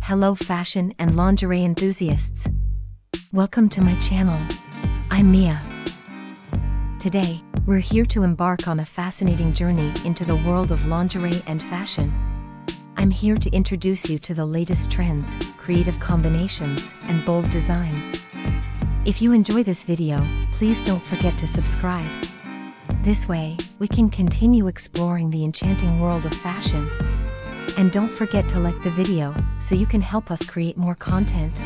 Hello fashion and lingerie enthusiasts. Welcome to my channel. I'm Mia. Today, we're here to embark on a fascinating journey into the world of lingerie and fashion. I'm here to introduce you to the latest trends, creative combinations, and bold designs. If you enjoy this video, please don't forget to subscribe. This way, we can continue exploring the enchanting world of fashion. And don't forget to like the video, so you can help us create more content.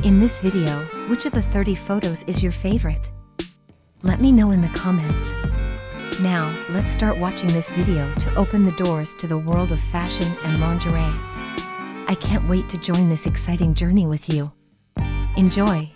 In this video, which of the 30 photos is your favorite? Let me know in the comments. Now, let's start watching this video to open the doors to the world of fashion and lingerie. I can't wait to join this exciting journey with you. Enjoy!